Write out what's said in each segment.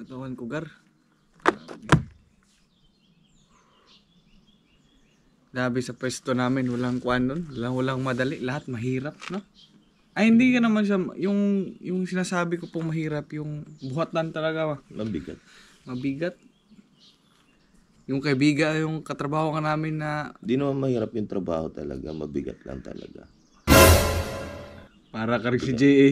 katawan ko, Gar. Grabe sa pwesto namin, walang kuan nun, walang madali, lahat mahirap, no? Ay, hindi ka naman siya, yung sinasabi ko pong mahirap, yung buhatan talaga, Mabigat. mabigat. Yung kaibigan, yung katrabaho ka namin na Di naman mahirap yung trabaho talaga, mabigat lang talaga. para ka rin si J.A.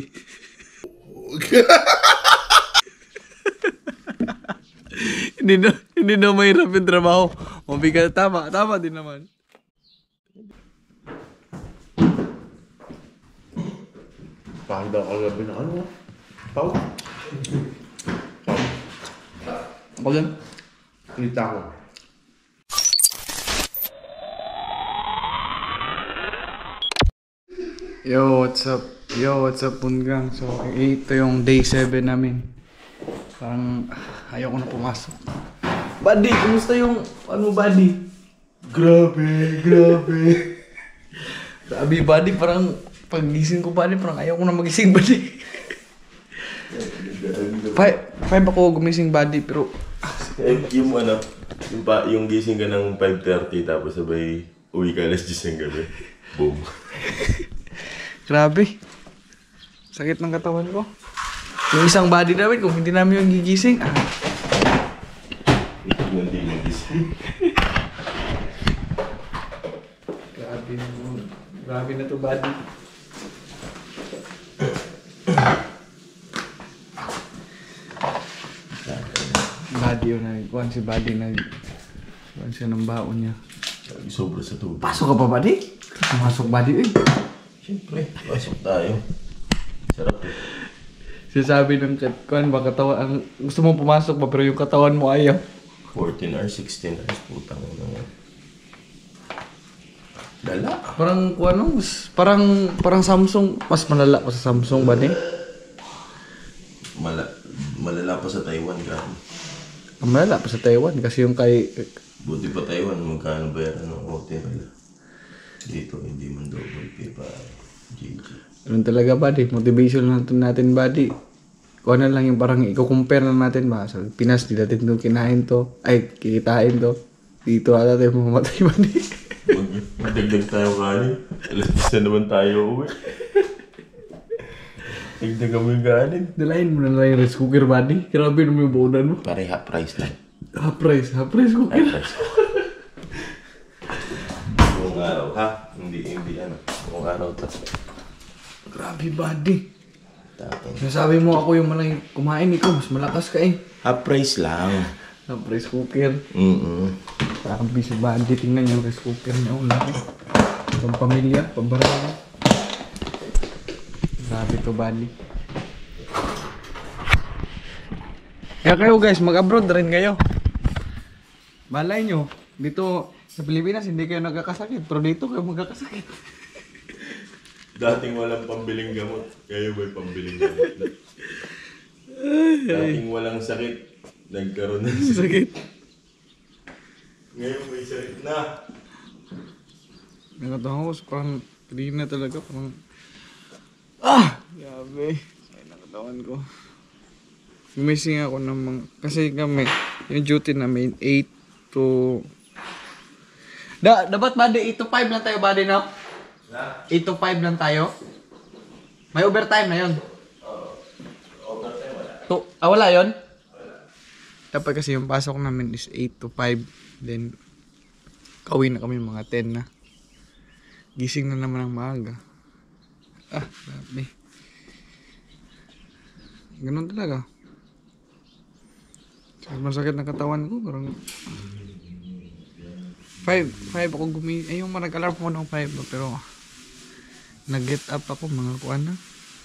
Hindi na mahirap yung trabaho. Mabigat, tama din naman. Parang daw kagabi na ano? Pau? Ako yan. Kita ko. Yo, what's up? Pungang. So, ito yung day 7 namin. Parang ayoko na pumasok. Buddy, kumusta yung buddy? Grabe. Sabi, buddy, parang pagising ko, buddy, parang ayoko na magising, buddy. 5 ako gumising, buddy, pero yung gising ka ng 5:30 tapos sabay uwi ka alas 10 ng gabi. Boom. grabe. Sakit ng katawan ko. Yung isang body namin, kung hindi namin yung gigising, Hindi gising. Grabe na to, body. Body yun, nagkuhan si body, nagkuhan siya ng baon niya. Sobra sa tubig. Pasok ka pa, body? Pumasok, body, eh. Siyempre, pasok tayo. Sarap eh. Sinasabi ng kuhan ba, katawan, gusto mong pumasok ba, pero yung katawan mo ayaw. 14 hours, 16 hours, putang ina. Dala. Parang kuhan, parang Samsung, mas malala pa sa Samsung, body. Malala pa sa Taiwan ka. Malala pa sa Taiwan, kasi yung kay... Buti pa Taiwan, magkano bayaran ng hotel? Dito, hindi man double pay pa. GG. Ganun talaga, buddy. Motivation natin, buddy. Kung ano lang yung parang i-compare na natin ba. Sa Pinas, di natin itong kinain to. Ay, kikitain to. Dito ata tayo mamamatay, buddy. Magdagdag tayo kanin. Alas na naman tayo uwi. Dagdagan mo yung kanin. Dalain mo na lang yung rice cooker, buddy. Grabe naman yung baunan mo. Pare, half price lang. Half price cooker. Half price. Buong araw, ha? Hindi ano. Buong araw to. Grabe, buddy. Tapos. Nasabi mo ako yung malaki kumain, ikaw. Mas malakas ka eh. Half price lang. Half price cooker. Parang busy, buddy. Tingnan yung rice cooker niya. Oh, laki. Pampamilya, pambaraka. Grabe to, buddy. Kaya kayo guys, mag-abroad rin kayo. Balay nyo, dito sa Pilipinas hindi kayo nagkakasakit, pero dito kayo magkakasakit. dating walang pambiling gamot, kayo may pambiling gamot na. Dating walang sakit, nagkaroon ng Sakit. Ngayon may sakit na. Nakatawa ko, parang hindi na talaga, parang grabe. Ay, nakatawan ko. Gumising ako ng mga, kasi kami, yung duty namin, 8 to... Dapat ba, 8 to 5 lang tayo, buddy, no? 8 to 5 lang tayo? May overtime na yun? Overtime wala. Wala yun? Dapat kasi yung pasok namin is 8 to 5. Then, kauwi na kami mga 10 na. Gising na naman ang maaga. Grabe. Ganun talaga. Masakit na katawan ko, parang 5 ako yung nag-alarm ko ng 5, pero nag-get up ako mga kuan na,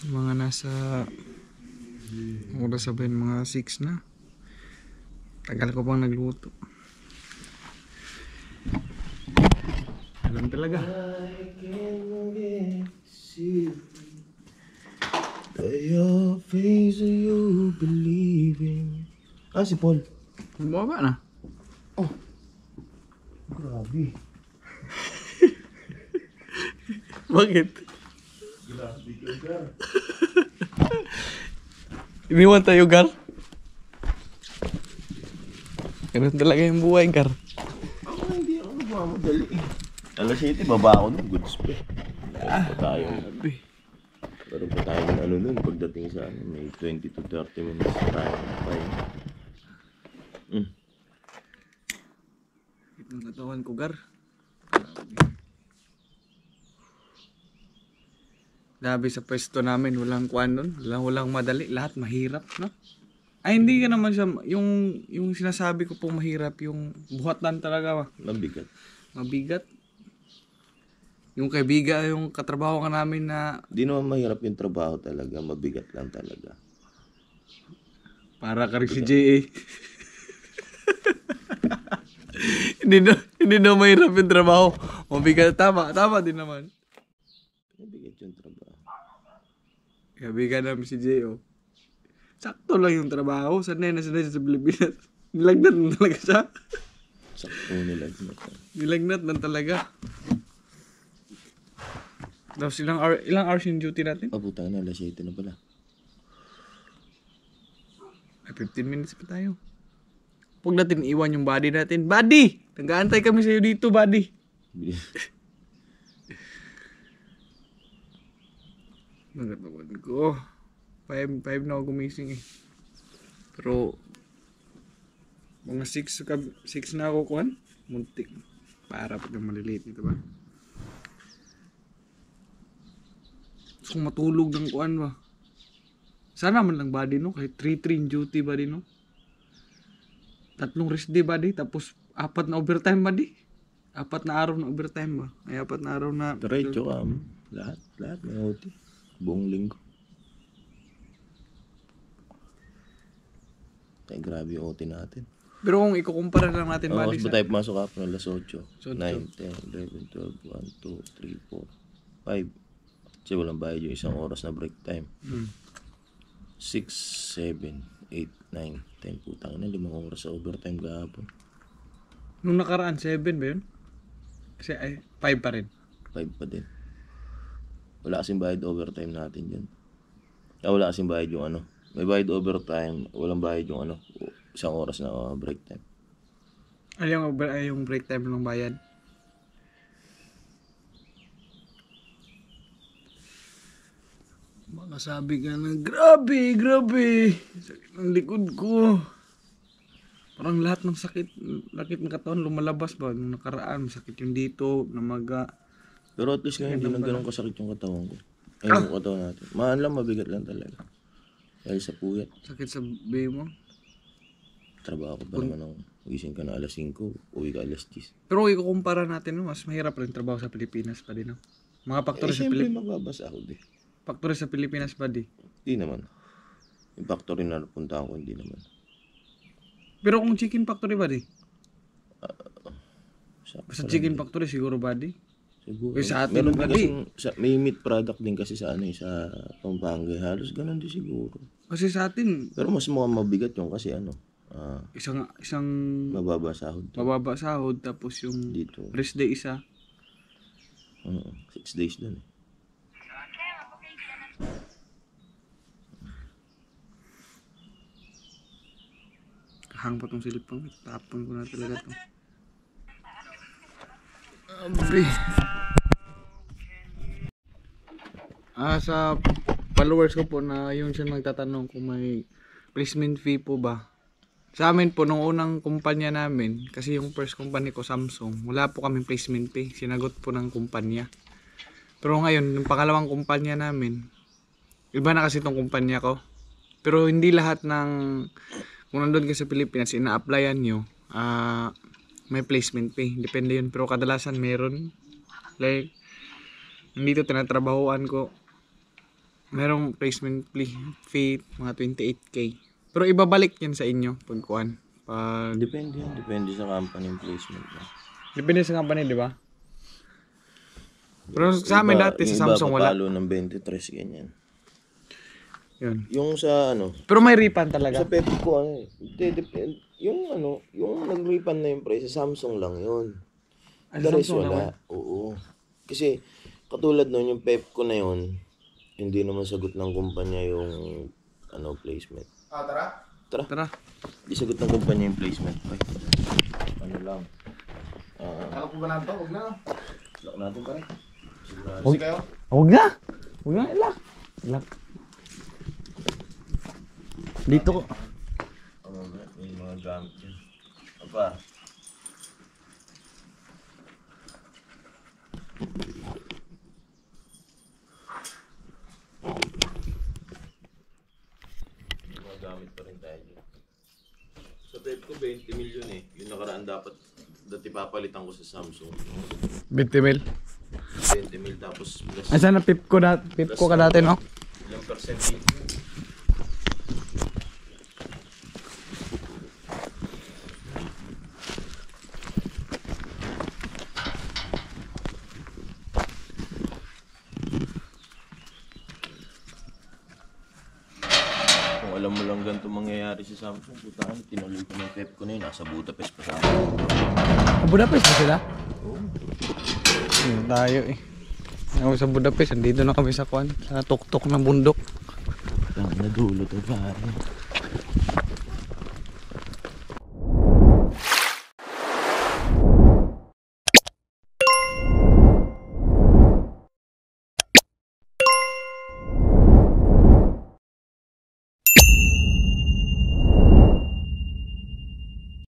mga nasa oras sabihin mga 6 na. Tagal ko pang nagluto. Alam talaga. I can see by your face you believe in. Si Paul. Bumaba na. Oh. Grabe. Bakit? Grabe ka, Gar. Iniwan tayo, Gar. Ganun talaga yung buhay, Gar. Ako hindi ako nagmamadali eh. Alas 7, baba ako nun. Goods pa. Meron pa tayo. Grabe. Meron pa tayo ng ano nun. Pagdating sa ano, may 20 to 30 minutes tayo. Itong katawan ko, Gar. Grabe sa pwesto namin, walang kuan nun. Walang madali. Lahat mahirap, no? Ay, hindi ka naman siya, yung sinasabi ko pong mahirap, yung buhatan talaga, Mabigat. mabigat. Yung kaibigan, yung katrabaho ka namin na Di naman mahirap yung trabaho talaga. Mabigat lang talaga. para ka rin si J.A. hindi na mahirap yung trabaho. Mabigat, tama din naman. Mabigat yung trabaho. Kaibigan namin si J.O. Sakto lang yung trabaho. Sanay na sanay siya sa Pilipinas. Nilagnat na talaga siya. Sakto nila. Nilagnat na talaga. Tapos ilang hours yung duty natin? Putang na, alas 7 na pala. Ay, 15 minutes pa tayo. Huwag natin iwan yung body natin. Body! Nag-aantay kami sa'yo dito, body. Nagatawan ko. 5 na ako gumising eh. Pero, mga 6 na ako kuhan. Muntik. Para pag maliliit nito ba? Gusto kong matulog ng kuhan ba? Sana man lang body no. Kahit 3 in duty body no. 3 rest day body. Tapos 4 na overtime body. 4 na araw na overtime ba? Ay 4 na araw na. Diretso ka. Lahat may OT. Buong linggo. Ay, grabe yung OT natin. Pero kung ikukumpara lang natin body Ba tayo pumasok ka pa ng alas 8? So, 9, 10, 11, 12, 1, 2, 3, 4, 5. Kasi walang bayad yung isang oras na break time. 6, 7, 8, 9, 10. Putang na, 5 oras sa overtime kahapon. Nung nakaraan 7 ba yun? Kasi ay 5 pa rin. 5 pa din. Wala kasing bayad overtime natin dyan. Wala kasing bayad yung ano. May bayad overtime, walang bayad yung ano, isang oras na break time. Ay yung break time ng bayad. Baka sabi ka na, grabe. Sakit ng likod ko. Parang lahat ng sakit ng katawan lumalabas ba? Nung nakaraan, masakit yung dito, namaga. Pero at least ngayon, hindi na ganun kasakit yung katawan ko. Yung katawan natin. Maan lang, mabigat lang talaga. Dahil sa puyat. Sakit sa bay mo. Trabaho ko pa naman ng gising ka na alas 5, uwi ka alas 10. Pero kung ikukumpara natin, no, mas mahirap rin trabaho sa Pilipinas pa din. No? Mga faktor sa Siyempre Pilipinas. magbabasa ako din. Faktor sa Pilipinas pa di. Hindi naman. Yung factory na napuntahan ko, hindi naman. Pero kung chicken factory ba di? Sakto Sa lang chicken din. factory siguro ba di? Siguro. Sa atin Meron ba din kasing, may meat product din kasi sa ano sa Pampanga. Halos ganun din siguro. Kasi sa atin, Pero mas mukhang mabigat yung kasi ano. isang Mababa sahod to. mababa sahod tapos yung Dito. rest day isa. 6 days dun eh. Kahang pa tong silipang. Tapon ko na talaga to. Abi. Sa followers ko po na yung siya nagtatanong kung may placement fee po ba. Sa amin po, nung unang kumpanya namin, kasi yung first company ko, Samsung, wala po kaming placement fee. Sinagot po ng kumpanya. Pero ngayon, yung pangalawang kumpanya namin, iba na kasi itong kumpanya ko. Pero hindi lahat ng, kung nandun ka sa Pilipinas, ina-applyan nyo, may placement fee. Depende yun. Pero kadalasan meron. Like, dito tinatrabahoan ko, merong placement fee, mga 28K. Pero ibabalik yan sa inyo pag kuan. Depende yan. Depende sa company placement mo. Depende sa company, di ba? Pero sa amin dati sa Samsung wala. Yung iba papalo ng 23 ganyan. Yun. Yung sa ano, Pero may refund talaga. sa Pepco ano eh. Depende. Yung ano, yung nag-refund na yung price sa Samsung lang yun. Ah, The rest Samsung wala. Oo. Kasi katulad nun yung Pepco na yun, hindi naman sagot ng kumpanya yung ano placement. Tara. Hindi sagot ng kumpanya yung placement. Ay. lang. Ako po ba na ito? Huwag na. Lock natin pare. Sigurado. Huwag kayo? Huwag na. Huwag na, ilak. Ilak. Dito ko. May mga gamit yun. Apa? May mga gamit pa rin tayo dyan. Sa tape ko 20 million eh. Yung nakaraan dapat dati papalitan ko sa Samsung. 20 mil. 20 mil tapos plus Ay, sana pip ko ka dati, no? ilang percent dito. Kung alam mo lang ganito mangyayari sa Samsung, putahan, tinuloy ko ng pep ko na yun, nasa Budapest pa sa akin. Budapest ba sila? Oo. Tayo eh. Ako sa Budapest, andito na kami sa tuktok ng bundok. Nadulo to pare.